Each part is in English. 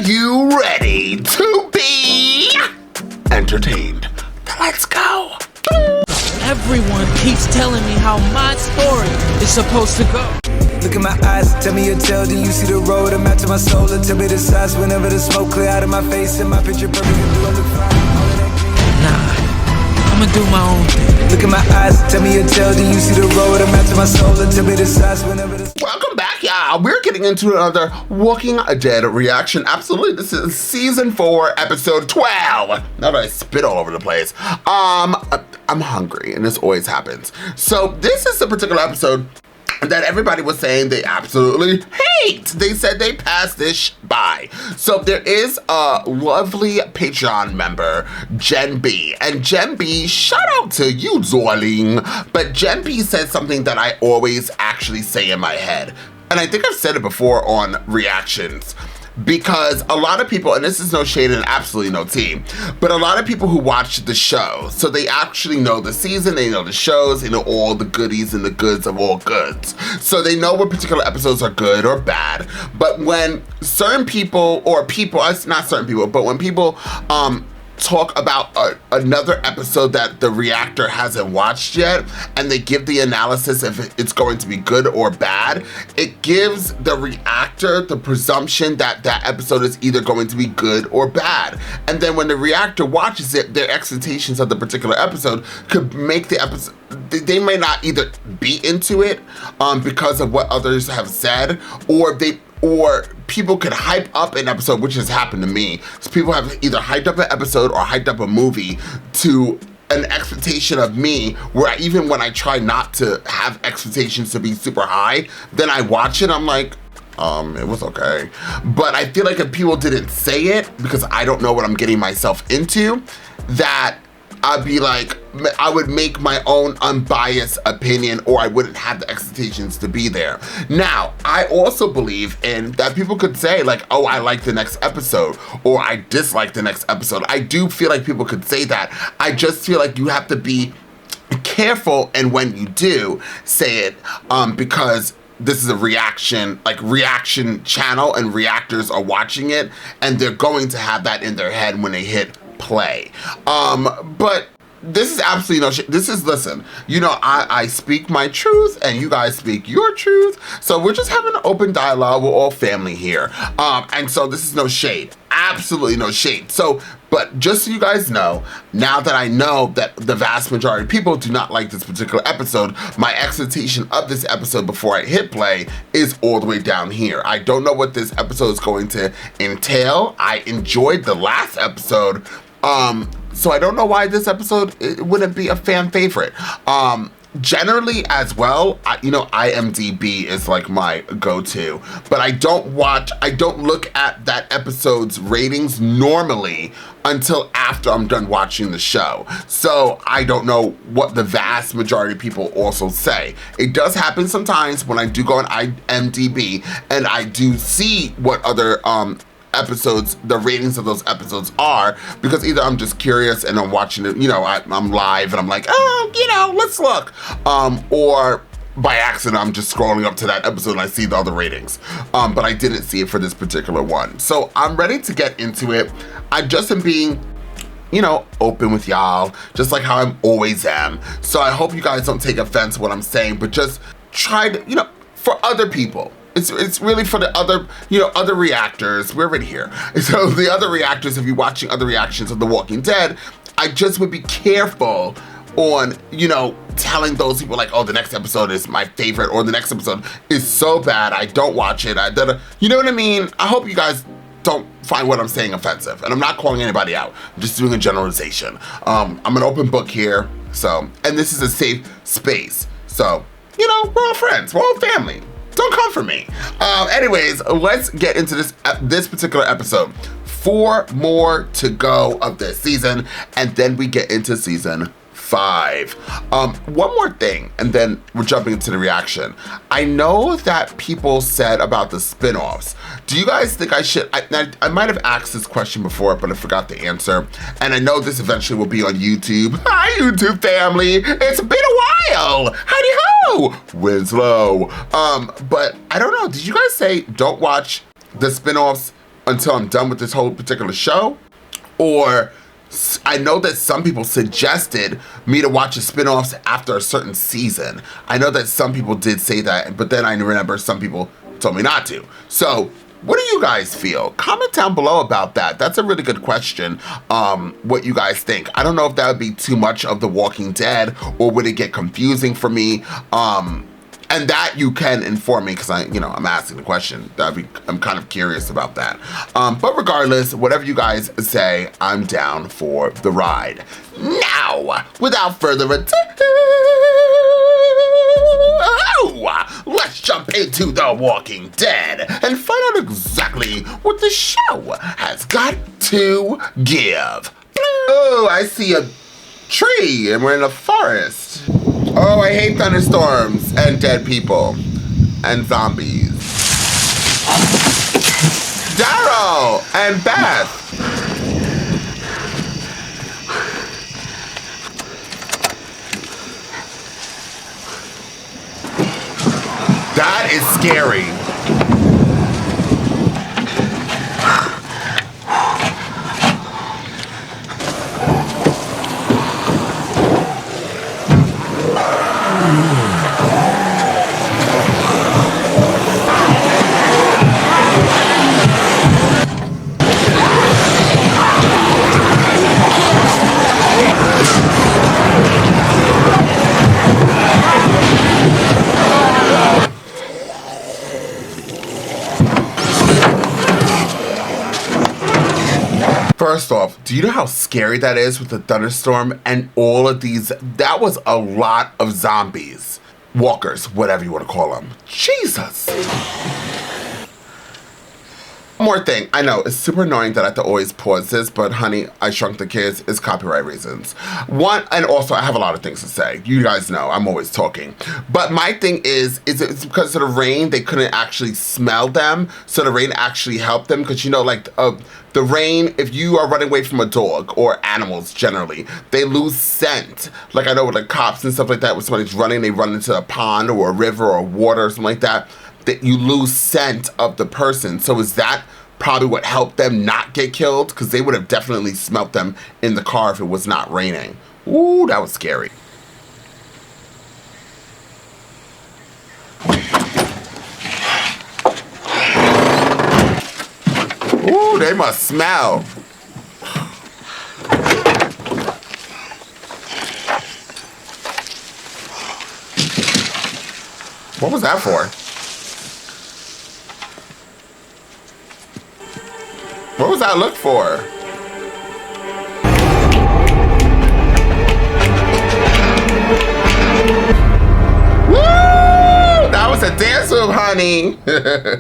you ready to be entertained? Let's go. Everyone keeps telling me how my story is supposed to go. Look in my eyes, tell me your tale. Do you see the road? I'm out to my soul. And tell me the size whenever the smoke clear out of my face. And my picture perfect. And do I look fine? All of that green. Nah, I'ma do my own thing. Look in my eyes, tell me your tale. Do you see the road? I'm out to my soul. And tell me the size whenever the Welcome back, y'all. We're getting into another Walking Dead reaction. Absolutely, this is season 4, episode 12. Now that I spit all over the place. I'm hungry, and this always happens. So this is the particular episode that everybody was saying they absolutely hate. They said they passed this by. So there is a lovely Patreon member, Jen B. And Jen B, shout out to you, darling. But Jen B said something that I always actually say in my head. And I think I've said it before on reactions. Because a lot of people, and this is no shade and absolutely no tea, but a lot of people who watch the show, so they actually know the season, they know the shows, they know all the goodies and the goods of all goods. So they know what particular episodes are good or bad. But when certain people, or people, it's not certain people, but when people talk about another episode that the reactor hasn't watched yet, and they give the analysis if it's going to be good or bad, it gives the reactor the presumption that that episode is either going to be good or bad. And then when the reactor watches it, their expectations of the particular episode could make the episode, they may not either be into it because of what others have said, or people could hype up an episode, which has happened to me. So people have either hyped up an episode or hyped up a movie to an expectation of me, where even when I try not to have expectations to be super high, then I watch it, I'm like, it was okay. But I feel like if people didn't say it, because I don't know what I'm getting myself into, that I'd be like, I would make my own unbiased opinion, or I wouldn't have the expectations to be there. Now, I also believe in that people could say like, oh, I like the next episode, or I dislike the next episode. I do feel like people could say that. I just feel like you have to be careful, and when you do say it, because this is a reaction channel, and reactors are watching it, and they're going to have that in their head when they hit play. But this is absolutely no shit. This is, listen, you know, I speak my truth and you guys speak your truth. So we're just having an open dialogue. We're all family here. And so this is no shade. Absolutely no shade. So, but just so you guys know, now that I know that the vast majority of people do not like this particular episode, my expectation of this episode before I hit play is all the way down here. I don't know what this episode is going to entail. I enjoyed the last episode, so I don't know why this episode it wouldn't be a fan favorite. Generally as well, you know, IMDb is like my go-to, but I don't look at that episode's ratings normally until after I'm done watching the show. So I don't know what the vast majority of people also say. It does happen sometimes when I do go on IMDb and I do see what other episodes, the ratings of those episodes are, because either I'm just curious and I'm watching it, you know, I'm live and I'm like, oh, you know, let's look, or by accident I'm just scrolling up to that episode and I see the other ratings, but I didn't see it for this particular one. So I'm ready to get into it. I just am being, you know, open with y'all, just like how I always am. So I hope you guys don't take offense to what I'm saying, but just try to, you know, for other people. It's really for the other, you know, other reactors. We're right here. So the other reactors, if you're watching other reactions of The Walking Dead, I just would be careful on, you know, telling those people like, oh, the next episode is my favorite, or the next episode is so bad, I don't watch it. You know what I mean? I hope you guys don't find what I'm saying offensive. And I'm not calling anybody out. I'm just doing a generalization. I'm an open book here. So, and this is a safe space. So, you know, we're all friends. We're all family. Don't come for me. Anyways, let's get into this particular episode. 4 more to go of this season, and then we get into season 5. One more thing, and then we're jumping into the reaction. I know that people said about the spin-offs. Do you guys think I should, I might have asked this question before, but I forgot the answer. And I know this eventually will be on YouTube. Hi, YouTube family. It's been a while. Howdy ho, Winslow. But I don't know, did you guys say don't watch the spin-offs until I'm done with this whole particular show, or I know that some people suggested me to watch the spin-offs after a certain season. I know that some people did say that, but then I remember some people told me not to. So what do you guys feel? Comment down below about that. That's a really good question. What you guys think. I don't know if that would be too much of The Walking Dead, or would it get confusing for me? And that you can inform me, because I'm asking the question. I'm kind of curious about that. But regardless, whatever you guys say, I'm down for the ride. Now, without further ado, let's jump into The Walking Dead and find out exactly what the show has got to give. Oh, I see a tree and we're in a forest. Oh, I hate thunderstorms and dead people and zombies. Daryl and Beth. That is scary. First off, do you know how scary that is with the thunderstorm and all of these? That was a lot of zombies. Walkers, whatever you want to call them. Jesus. One more thing. I know, it's super annoying that I have to always pause this, but honey, I Shrunk the Kids is copyright reasons. One, and also I have a lot of things to say. You guys know, I'm always talking. But my thing is it's because of the rain, they couldn't actually smell them, so the rain actually helped them, because the rain, if you are running away from a dog or animals generally, they lose scent. Like I know with like cops and stuff like that, when somebody's running, they run into a pond or a river or water or something like that, that you lose scent of the person. So is that probably what helped them not get killed? Because they would have definitely smelt them in the car if it was not raining. Ooh, that was scary. Ooh, they must smell. What was that for? What was that look for? Woo! That was a dance move, honey.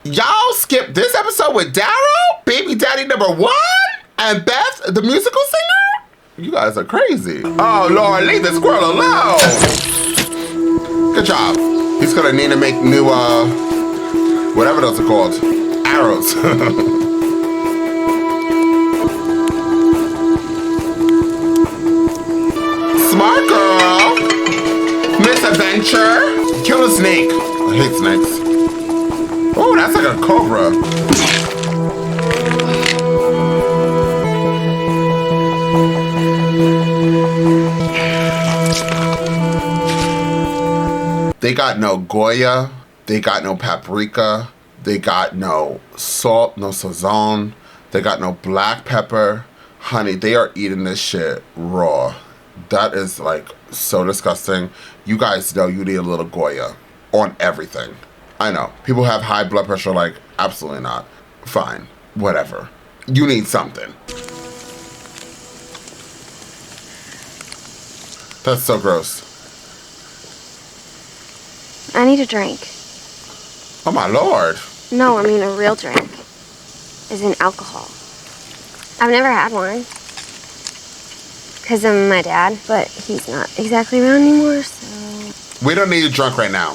Y'all skipped this episode with Daryl, baby daddy #1, and Beth, the musical singer? You guys are crazy. Oh, Lord, leave the squirrel alone. Good job. He's gonna need to make new, whatever those are called, arrows. Smart girl. Miss Adventure. Kill a snake. I hate snakes. Oh, that's like a cobra. They got no Goya. They got no paprika. They got no salt, no sazon. They got no black pepper. Honey, they are eating this shit raw. That is like so disgusting. You guys know you need a little Goya on everything. I know. People have high blood pressure, like, absolutely not. Fine. Whatever. You need something. That's so gross. I need a drink. Oh my Lord. No, I mean a real drink. As in alcohol. I've never had one. Because of my dad, but he's not exactly around anymore, so... We don't need you drunk right now.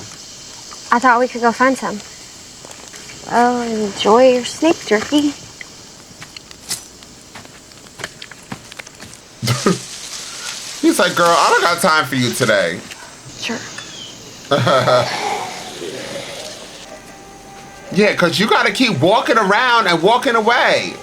I thought we could go find some. Well, enjoy your snake jerky. He's like, girl, I don't got time for you today. Sure. Yeah, because you got to keep walking around and walking away.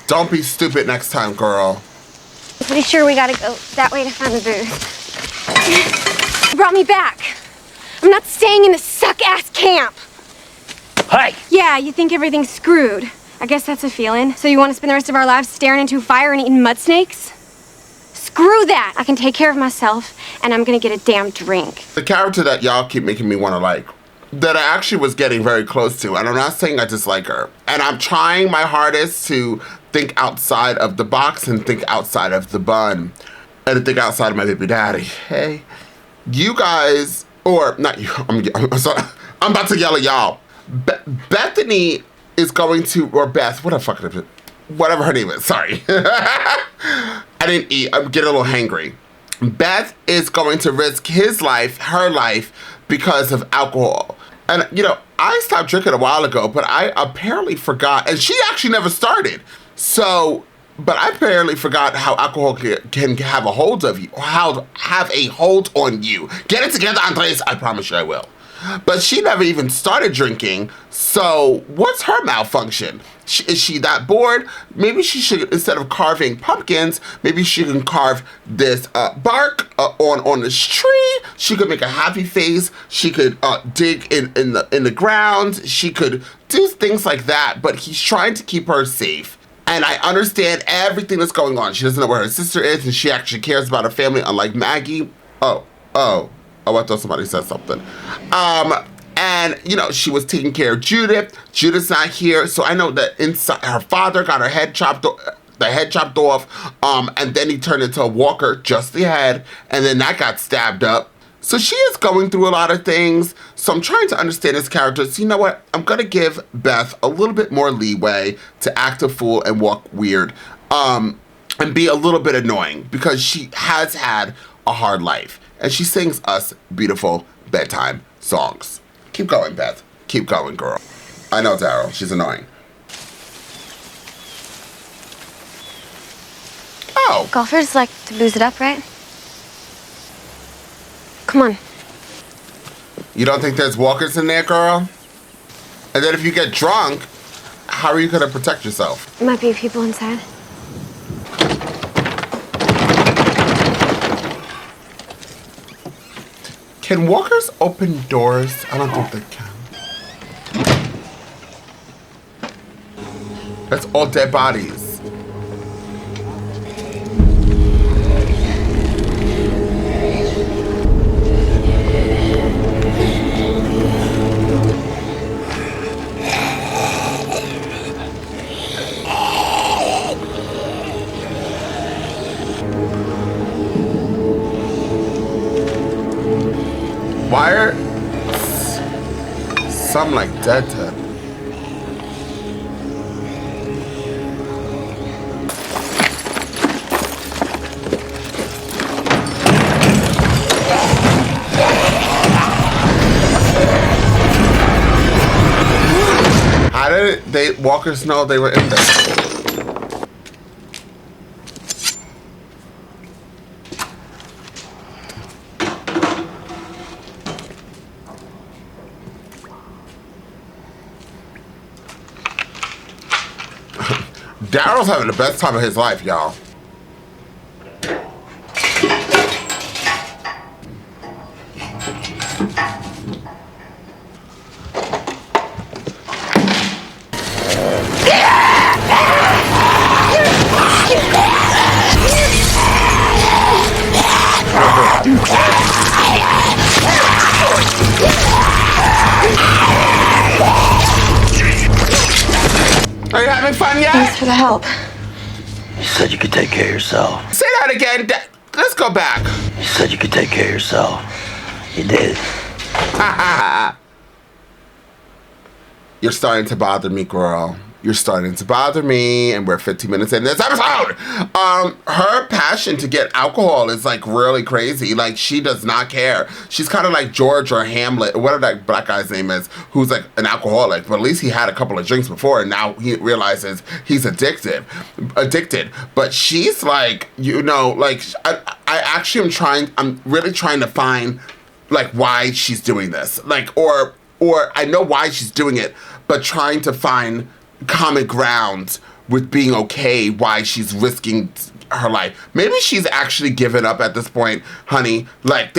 Don't be stupid next time, girl. I'm pretty sure we gotta go that way to find the booth. You brought me back. I'm not staying in this suck-ass camp. Hey! Yeah, you think everything's screwed. I guess that's a feeling. So you want to spend the rest of our lives staring into fire and eating mud snakes? Screw that! I can take care of myself, and I'm gonna get a damn drink. The character that y'all keep making me want to like, that I actually was getting very close to, and I'm not saying I dislike her. And I'm trying my hardest to think outside of the box and think outside of the bun. And to think outside of my baby daddy. Hey, you guys, or not you, I'm sorry, I'm about to yell at y'all. Bethany is going to, or Beth, whatever her name is, sorry. I didn't eat, I'm getting a little hangry. Beth is going to risk his life, her life, because of alcohol. And, you know, I stopped drinking a while ago, but I apparently forgot, and she actually never started. So, but I apparently forgot how alcohol can have a hold of you, or how have a hold on you. Get it together, Andres, I promise you I will. But she never even started drinking, so what's her malfunction? Is she that bored? Maybe she should, instead of carving pumpkins, maybe she can carve this bark on this tree. She could make a happy face. She could dig in the ground. She could do things like that, but he's trying to keep her safe. And I understand everything that's going on. She doesn't know where her sister is, and she actually cares about her family, unlike Maggie. Oh, I thought somebody said something. And, you know, she was taking care of Judith. Judith's not here, so I know that inside her father got her head chopped off, and then he turned into a walker, just the head, and then that got stabbed up. So she is going through a lot of things, so I'm trying to understand this character. So you know what? I'm going to give Beth a little bit more leeway to act a fool and walk weird, and be a little bit annoying, because she has had a hard life. And she sings us beautiful bedtime songs. Keep going, Beth. Keep going, girl. I know Daryl. She's annoying. Oh. Golfers like to booze it up, right? Come on. You don't think there's walkers in there, girl? And then if you get drunk, how are you going to protect yourself? Might be people inside. Can walkers open doors? I don't think they can. That's all dead bodies. Why are some like dead? How did walkers know they were in there? Daryl's having the best time of his life, y'all. Are you having fun yet? Thanks for the help. You said you could take care of yourself. Say that again. Let's go back. You said you could take care of yourself. You did. You're starting to bother me, girl. you're starting to bother me, and we're 15 minutes in this episode. Her passion to get alcohol is like really crazy. Like, she does not care. She's kind of like George or Hamlet, or whatever that black guy's name is, who's like an alcoholic, but at least he had a couple of drinks before, and now he realizes he's addicted. But she's like, you know, like, I actually I'm really trying to find like why she's doing this, like, or I know why she's doing it, but trying to find common ground with being okay why she's risking her life. Maybe she's actually given up at this point, honey. Like,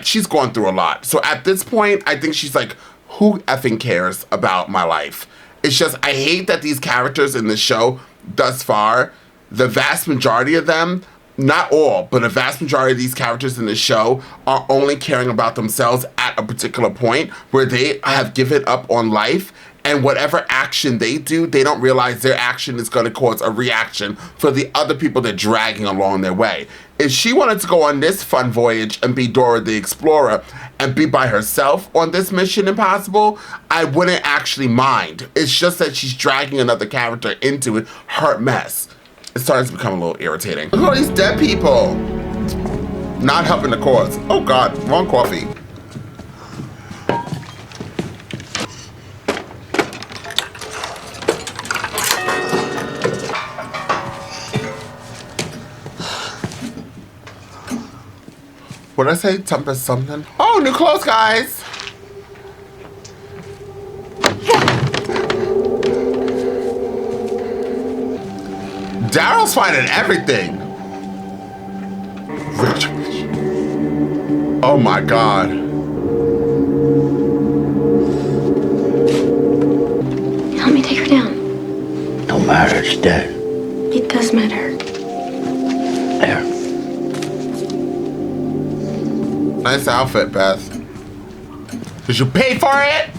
she's gone through a lot. So at this point, I think she's like, who effing cares about my life? It's just, I hate that these characters in the show thus far, the vast majority of them, not all, but a vast majority of these characters in the show are only caring about themselves at a particular point where they have given up on life, and whatever action they do, they don't realize their action is going to cause a reaction for the other people they're dragging along their way. If she wanted to go on this fun voyage and be Dora the Explorer and be by herself on this Mission Impossible, I wouldn't actually mind. It's just that she's dragging another character into it, her mess. It's starting to become a little irritating. Look at all these dead people. Not helping the cause. Oh God, wrong coffee. What did I say? Tempest something? Oh, new clothes, guys. Daryl's finding everything. Rich. Oh my God. Help me take her down. Don't matter, it's dead. It does matter. There. Nice outfit, Beth. Did you pay for it?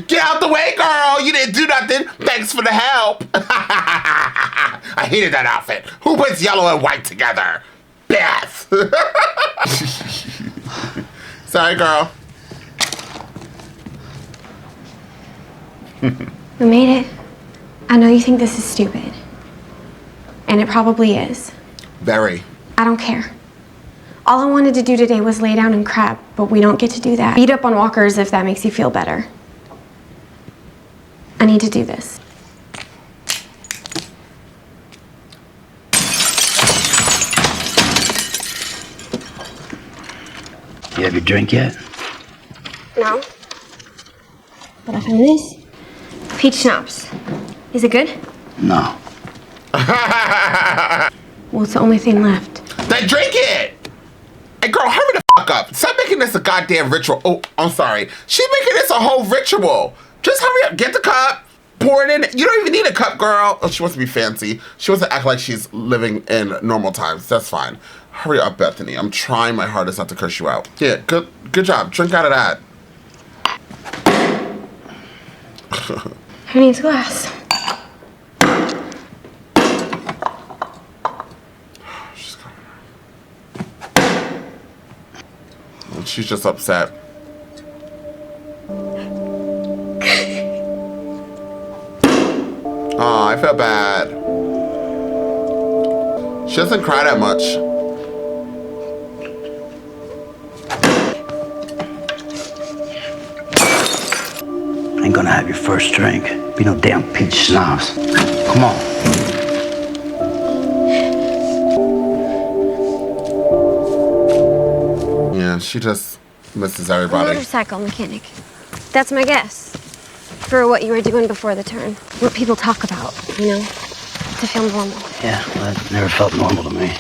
Get out the way, girl! You didn't do nothing. Thanks for the help. I hated that outfit. Who puts yellow and white together? Beth. Sorry, girl. We made it. I know you think this is stupid. And it probably is. Very. I don't care. All I wanted to do today was lay down and crap, but we don't get to do that. Beat up on walkers if that makes you feel better. I need to do this. You have your drink yet? No. But I found this. Peach schnapps. Is it good? No. Well, it's the only thing left. Then drink it! Hey, girl, hurry the fuck up. Stop making this a goddamn ritual. Oh, I'm sorry. She's making this a whole ritual. Just hurry up. Get the cup. Pour it in. You don't even need a cup, girl. Oh, she wants to be fancy. She wants to act like she's living in normal times. That's fine. Hurry up, Bethany. I'm trying my hardest not to curse you out. Yeah, good job. Drink out of that. Who needs glass? She's coming. She's just upset. Oh, I feel bad. She doesn't cry that much. Ain't gonna have your first drink. Be no damn peach schnapps. Come on. Yeah, she just misses everybody. Motorcycle mechanic. That's my guess. For what you were doing before the turn. What people talk about, you know? To feel normal. Yeah, well, that never felt normal to me.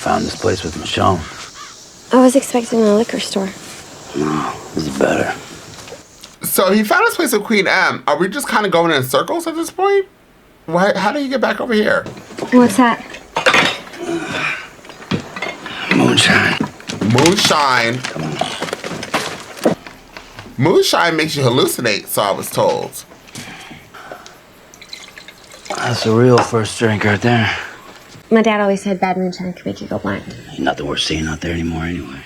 found this place with Michonne. I was expecting a liquor store. No, this is better. So he found his place with Queen M. Are we just kind of going in circles at this point? Why? How did you get back over here? What's that? Moonshine. Moonshine. Come on. Moonshine makes you hallucinate, so I was told. That's a real first drink right there. My dad always said bad moonshine could make you go blind. Ain't nothing worth seeing out there anymore anyway.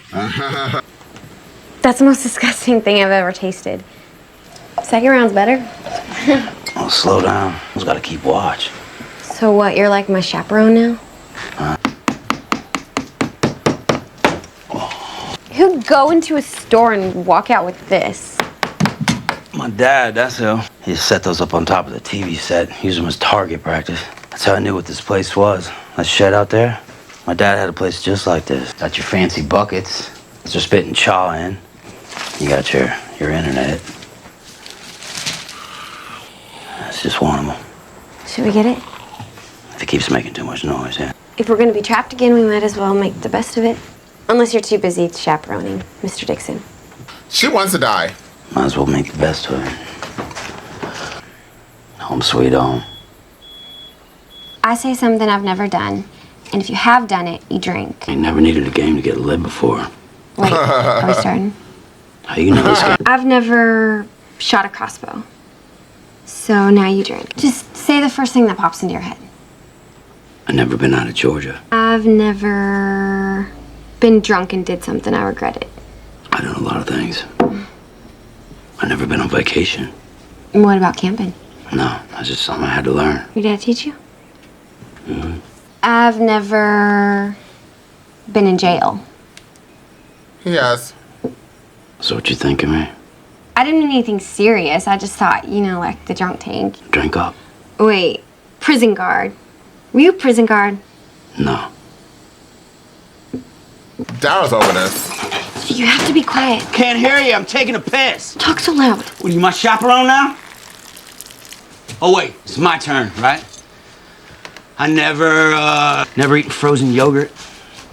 That's the most disgusting thing I've ever tasted. Second round's better. Oh, slow down. Who's got to keep watch? So what, you're like my chaperone now? Who'd go into a store and walk out with this? My dad, that's who. He just set those up on top of the TV set, used them as target practice. That's how I knew what this place was. That shed out there, my dad had a place just like this. Got your fancy buckets, that you're spitting chaw in. You got your internet. That's just one of them. Should we get it? If it keeps making too much noise, yeah. If we're gonna be trapped again, we might as well make the best of it. Unless you're too busy chaperoning, Mr. Dixon. She wants to die. Might as well make the best of it. Home sweet home. I say something I've never done, and if you have done it, you drink. Ain't never needed a game to get lit before. Wait, are we starting? How you know this game? I've never shot a crossbow. So now you drink. Just say the first thing that pops into your head. I've never been out of Georgia. I've never been drunk and did something I regretted. I done a lot of things. I've never been on vacation. And what about camping? No, that's just something I had to learn. Your dad teach you? Mm-hmm. I've never been in jail. Yes. So what you think of me? I didn't mean anything serious. I just thought, you know, like the drunk tank. Drink up? Wait, prison guard. Were you a prison guard? No. Daryl's over this. You have to be quiet. Can't hear you. I'm taking a piss. Talk so loud. What, are you my chaperone now? Oh, wait. It's my turn, right? I never eaten frozen yogurt.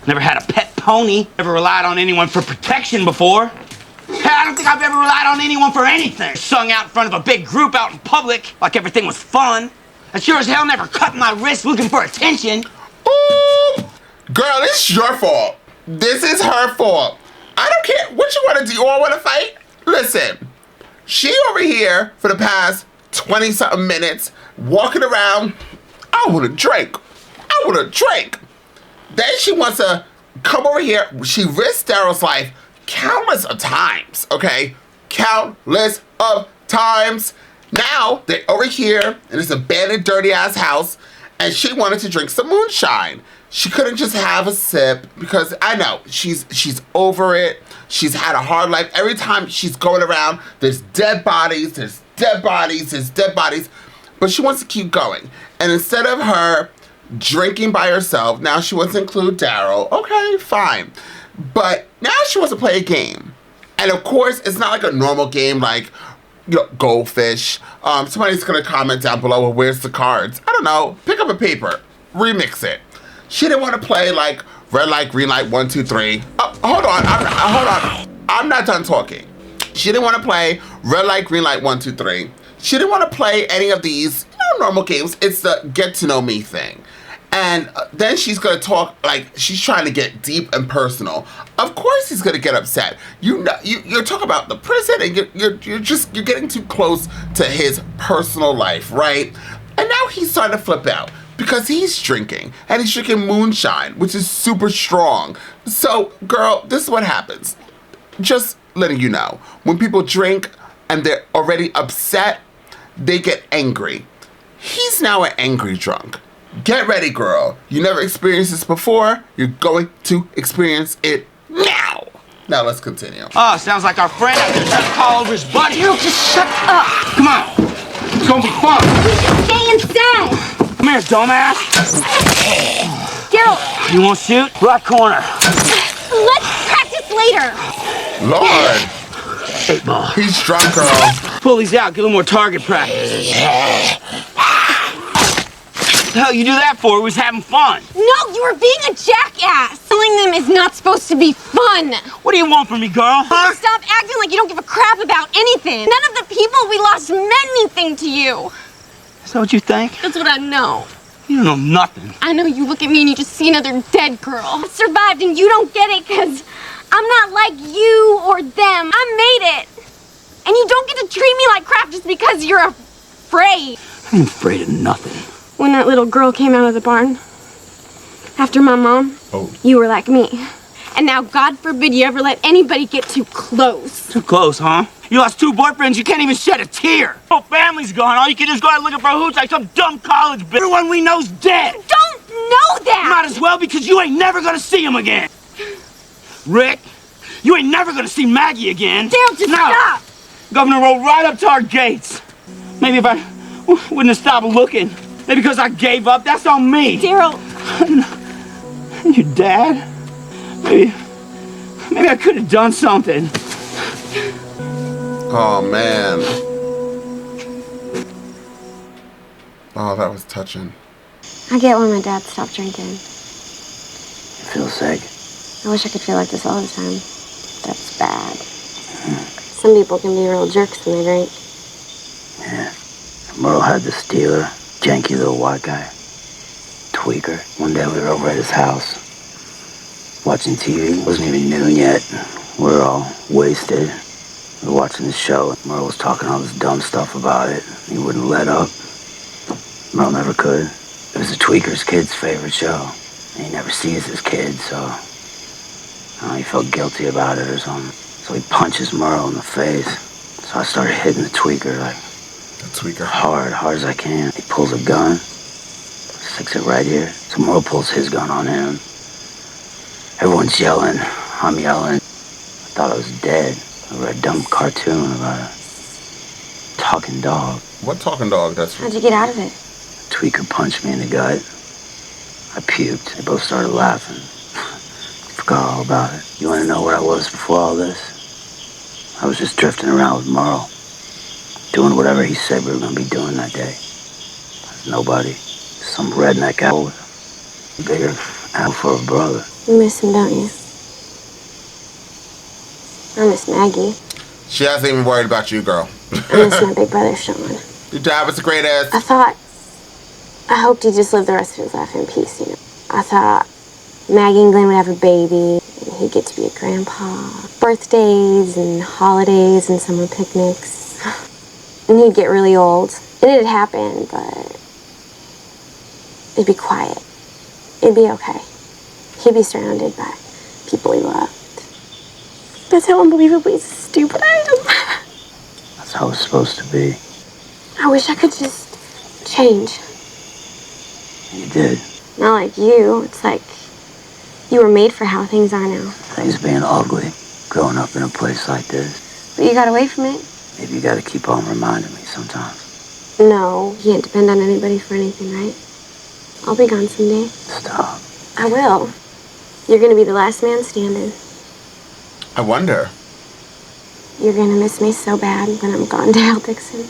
Never had a pet pony. Never relied on anyone for protection before. Hell, I don't think I've ever relied on anyone for anything. Sung out in front of a big group out in public like everything was fun. I sure as hell never cut my wrist looking for attention. Ooh. Girl, it's your fault. This is her fault. I don't care what you want to do. You all want to fight? Listen, she over here for the past 20-something minutes walking around. I want a drink. I want a drink. Then she wants to come over here. She risked Daryl's life countless of times, okay? Countless of times. Now, they're over here in this abandoned, dirty-ass house, and she wanted to drink some moonshine. She couldn't just have a sip because I know she's over it. She's had a hard life. Every time she's going around, there's dead bodies, there's dead bodies, there's dead bodies. But she wants to keep going. And instead of her drinking by herself, now she wants to include Daryl. Okay, fine. But now she wants to play a game. And of course, it's not like a normal game like, you know, Goldfish. Somebody's going to comment down below, well, where's the cards? I don't know. Pick up a paper. Remix it. She didn't want to play like red light, green light, 1, 2, 3. Hold on. Hold on. I'm not done talking. She didn't want to play red light, green light, 1, 2, 3. She didn't want to play any of these, you know, normal games. It's the get to know me thing. And then she's going to talk like she's trying to get deep and personal. Of course he's going to get upset. You're talking about the prison and you're getting too close to his personal life, right? And now he's starting to flip out because he's drinking and he's drinking moonshine, which is super strong. So, girl, this is what happens. Just letting you know, when people drink and they're already upset, they get angry. He's now an angry drunk. Get ready, girl. You never experienced this before. You're going to experience it now. Now let's continue. Oh, sounds like our friend out there trying to call over his buddy. Daryl, just shut up. Come on. It's gonna be fun. Stay inside. Come here, dumbass. Daryl, You won't shoot? Right corner. let's practice later. Lord. 8 ball. He's drunk, girl. Pull these out. Get a little more target practice. the hell you do that for? We was having fun. No, you were being a jackass. Killing them is not supposed to be fun. What do you want from me, girl? Huh? Stop acting like you don't give a crap about anything. None of the people we lost meant anything to you. Is that what you think? That's what I know. You don't know nothing. I know you look at me and you just see another dead girl. I survived and you don't get it because I'm not like you or them. I made it. And you don't get to treat me like crap just because you're afraid. I ain't afraid of nothing. When that little girl came out of the barn, after my mom, you were like me. And now, God forbid you ever let anybody get too close. Too close, huh? You lost 2 boyfriends, you can't even shed a tear. Whole family's gone. All you can do is go out looking for hoots like some dumb college bitch. Everyone we know's dead. You don't know that! Might as well, because you ain't never gonna see him again. Rick, you ain't never gonna see Maggie again. Daryl, just stop! Governor rolled right up to our gates. Maybe if I wouldn't have stopped looking. Maybe because I gave up. That's on me. Daryl. Your dad? Maybe I could have done something. Oh, man. Oh, that was touching. I get why my dad stopped drinking. You feel sick? I wish I could feel like this all the time. That's bad. Some people can be real jerks when they drink. Yeah. Merle had the stealer, janky little white guy. Tweaker. One day we were over at his house, watching TV. It wasn't even noon yet. We were all wasted. We were watching the show. Merle was talking all this dumb stuff about it. He wouldn't let up. Merle never could. It was the Tweaker's kid's favorite show. And he never sees his kid, so I don't know, he felt guilty about it or something. So he punches Merle in the face. So I started hitting the Tweaker like hard as I can. He pulls a gun, sticks it right here. So Merle pulls his gun on him. Everyone's yelling. I'm yelling. I thought I was dead. I read a dumb cartoon about a talking dog. What talking dog? How'd you get out of it? Tweaker punched me in the gut. I puked. They both started laughing. Forgot all about it. You want to know where I was before all this? I was just drifting around with Merle, doing whatever he said we were going to be doing that day. Nobody. Some redneck owl with a bigger owl for a brother. You miss him, don't you? I miss Maggie. She hasn't even worried about you, girl. I miss my big brother, Sean. Your dad was the greatest. I hoped he'd just live the rest of his life in peace, you know. I thought Maggie and Glenn would have a baby, and he'd get to be a grandpa. Birthdays and holidays and summer picnics. And he'd get really old. And it'd happen, but it'd be quiet. It'd be okay. He'd be surrounded by people he loved. That's how unbelievably stupid I am. That's how it's supposed to be. I wish I could just change. You did. Not like you. It's like you were made for how things are now. Things being ugly, growing up in a place like this. But you got away from it. Maybe you gotta keep on reminding me sometimes. No, you can't depend on anybody for anything, right? I'll be gone someday. Stop. I will. You're gonna be the last man standing. I wonder. You're gonna miss me so bad when I'm gone, Daryl Dixon.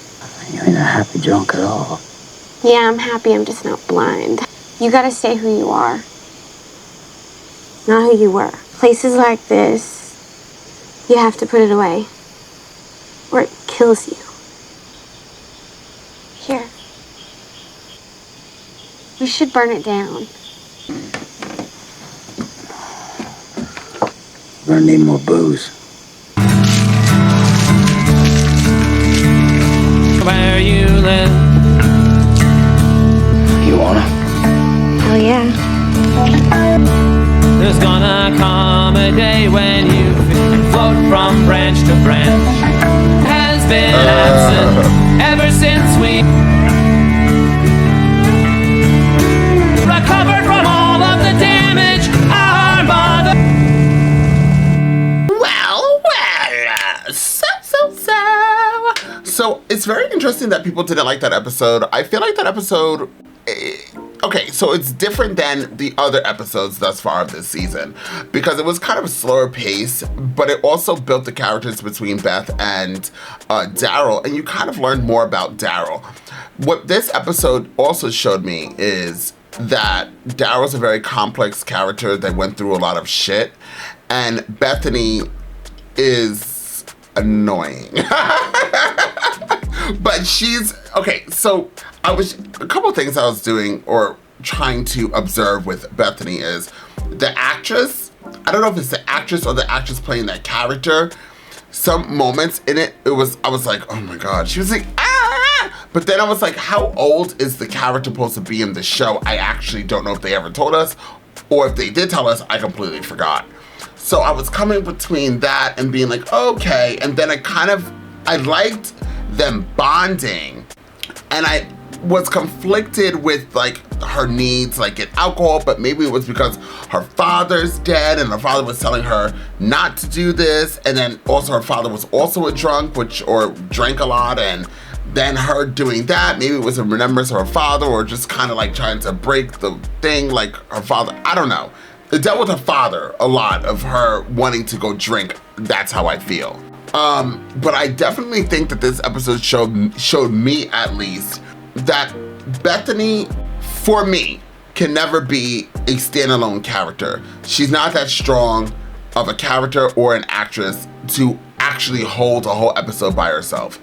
You ain't a happy drunk at all. Yeah, I'm happy. I'm just not blind. You gotta stay who you are. Not who you were. Places like this, you have to put it away. Or it kills you. Here. We should burn it down. We're gonna need more booze. Where you live. You wanna? Oh, yeah. There's gonna come a day when you float from branch to branch. Has been absent ever since we recovered from all of the damage our mother. So it's very interesting that people didn't like that episode. I feel like that episode, okay, so it's different than the other episodes thus far of this season because it was kind of a slower pace, but it also built the characters between Beth and Daryl, and you kind of learned more about Daryl. What this episode also showed me is that Daryl's a very complex character that went through a lot of shit, and Bethany is annoying. But she's, okay, so a couple of things I was doing or trying to observe with Bethany is the actress, I don't know if it's the actress or the actress playing that character, some moments in it, I was like, oh my God, she was like, ah! But then I was like, how old is the character supposed to be in the show? I actually don't know if they ever told us, or if they did tell us, I completely forgot. So I was coming between that and being like, okay, and then I liked them bonding, and I was conflicted with like her needs, like get alcohol, but maybe it was because her father's dead and her father was telling her not to do this, and then also her father was also a drunk, or drank a lot, and then her doing that, maybe it was a remembrance of her father, or just kind of like trying to break the thing, like her father, I don't know. It dealt with her father a lot, of her wanting to go drink. That's how I feel. But I definitely think that this episode showed me, at least, that Bethany, for me, can never be a standalone character. She's not that strong of a character or an actress to actually hold a whole episode by herself.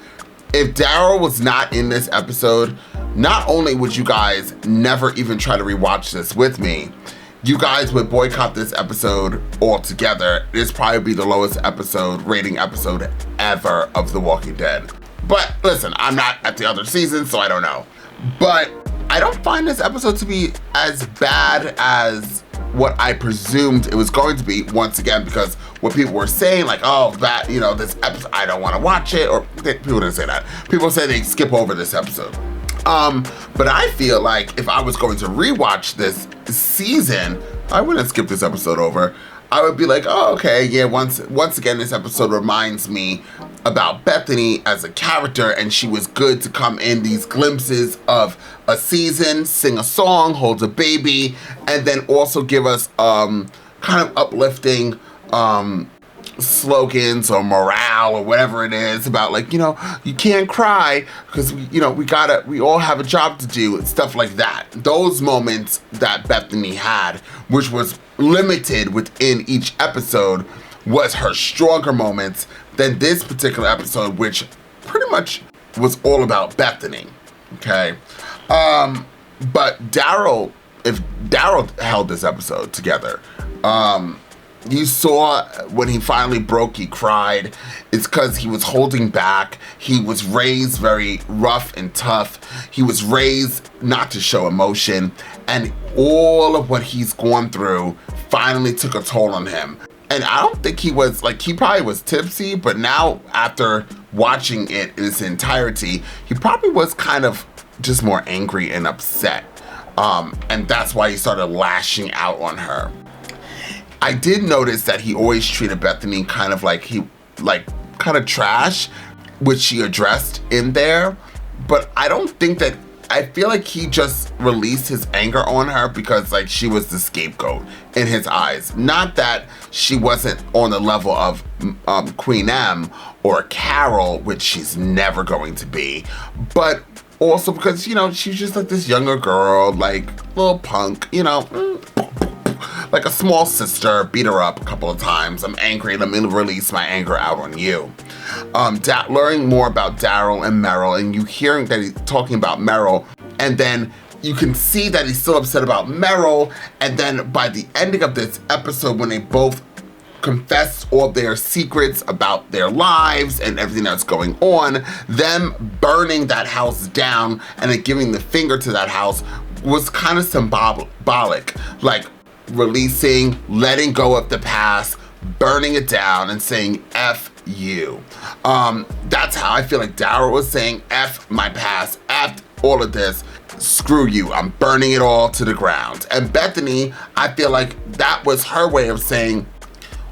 If Daryl was not in this episode, not only would you guys never even try to rewatch this with me, you guys would boycott this episode altogether. It's probably the lowest rating episode ever of The Walking Dead. But listen, I'm not at the other season, so I don't know. But I don't find this episode to be as bad as what I presumed it was going to be, once again, because what people were saying, like, oh, that, this episode, I don't want to watch it, or people didn't say that. People say they skip over this episode. But I feel like if I was going to rewatch this season, I wouldn't skip this episode over. I would be like, oh, okay, yeah, once again, this episode reminds me about Bethany as a character, and she was good to come in these glimpses of a season, sing a song, hold a baby, and then also give us kind of uplifting slogans or morale or whatever it is about, like, you can't cry because we all have a job to do and stuff like that. Those moments that Bethany had, which was limited within each episode, was her stronger moments than this particular episode, which pretty much was all about Bethany. Okay. But if Daryl held this episode together, you saw when he finally broke, he cried. It's because he was holding back. He was raised very rough and tough. He was raised not to show emotion. And all of what he's gone through finally took a toll on him. And I don't think he was, he probably was tipsy, but now after watching it in its entirety, he probably was kind of just more angry and upset. And that's why he started lashing out on her. I did notice that he always treated Bethany kind of kind of trash, which she addressed in there. But I don't think that, I feel like he just released his anger on her because she was the scapegoat in his eyes. Not that she wasn't on the level of Queen M or Carol, which she's never going to be, but also because, she's just this younger girl, little punk, like a small sister, beat her up a couple of times. I'm angry, let me release my anger out on you. Learning more about Daryl and Meryl, and you hearing that he's talking about Meryl, and then you can see that he's still upset about Meryl, and then by the ending of this episode, when they both confess all their secrets about their lives and everything that's going on, them burning that house down and then giving the finger to that house was kind of symbolic, releasing, letting go of the past, burning it down, and saying, F you. That's how I feel like Daryl was saying, F my past, F all of this, screw you, I'm burning it all to the ground. And Bethany, I feel like that was her way of saying,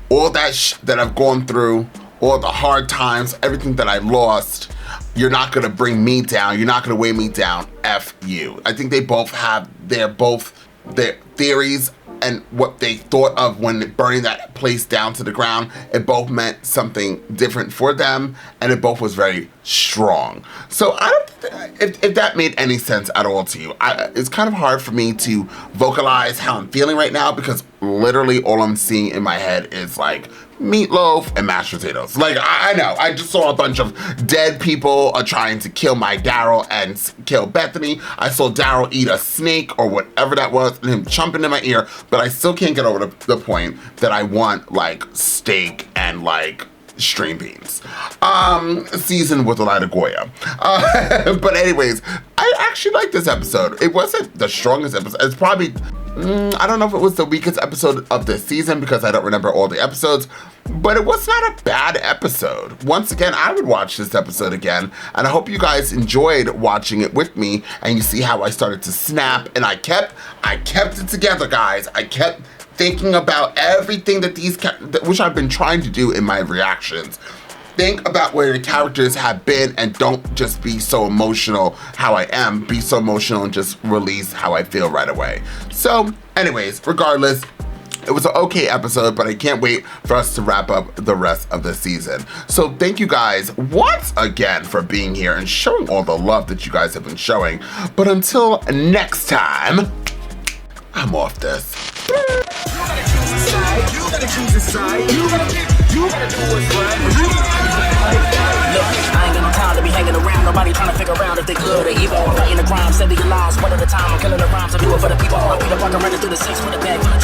all that that I've gone through, all the hard times, everything that I lost, you're not gonna bring me down, you're not gonna weigh me down, F you. I think they both have their theories and what they thought of when burning that place down to the ground. It both meant something different for them, and it both was very strong. So I don't, if that made any sense at all to you. It's kind of hard for me to vocalize how I'm feeling right now, because literally all I'm seeing in my head is like meatloaf and mashed potatoes. Like, I know, I just saw a bunch of dead people trying to kill my Daryl and kill Bethany. I saw Daryl eat a snake or whatever that was, and him chomping in my ear, but I still can't get over the point that I want like steak and like string beans, seasoned with a lot of Goya. But anyways, I actually like this episode. It wasn't the strongest episode. It's probably, I don't know if it was the weakest episode of this season because I don't remember all the episodes, but it was not a bad episode. Once again, I would watch this episode again, and I hope you guys enjoyed watching it with me, and you see how I started to snap, and I kept it together, guys. I kept thinking about everything that which I've been trying to do in my reactions. Think about where the characters have been, and don't just be so emotional how I am. Be so emotional and just release how I feel right away. So anyways, regardless, it was an okay episode, but I can't wait for us to wrap up the rest of the season. So thank you guys once again for being here and showing all the love that you guys have been showing. But until next time, I'm off this. You gotta choose a side. You gotta do what's right. Look, I ain't got no time to be hanging around. Nobody trying to figure out if they good or evil. I'm fighting the crime, saving your lives one at a time. I'm killing the rhymes. I do it for the people. I beat up, walking running through the six with a bag full of